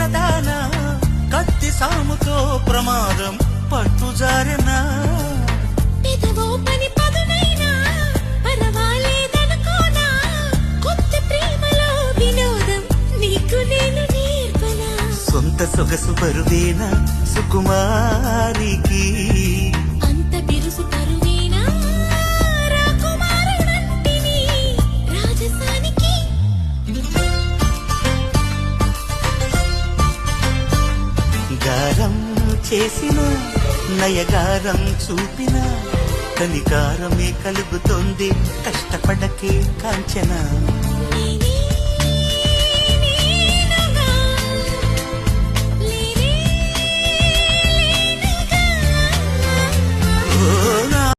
చిన్నదానా కత్తి సాముతో ప్రమాదం పట్టుజారెనా పెదవో పని పదునైనా పరవాలేదనుకోనా కొత్త ప్రేమలో వినోదం నీకు నేను నేర్పనా సొంత సొగసు బరువేనా సుకుమారికి అంత బిరుసు కరువేనా రాకుమారుడంటిని రాజసానికి గారం చేసిన నయగారం చూపిన కనికారమే కలుగుతోంది కష్టపడకే కాంచన నేనే నేనుగా లేనే లేనుగా ఓ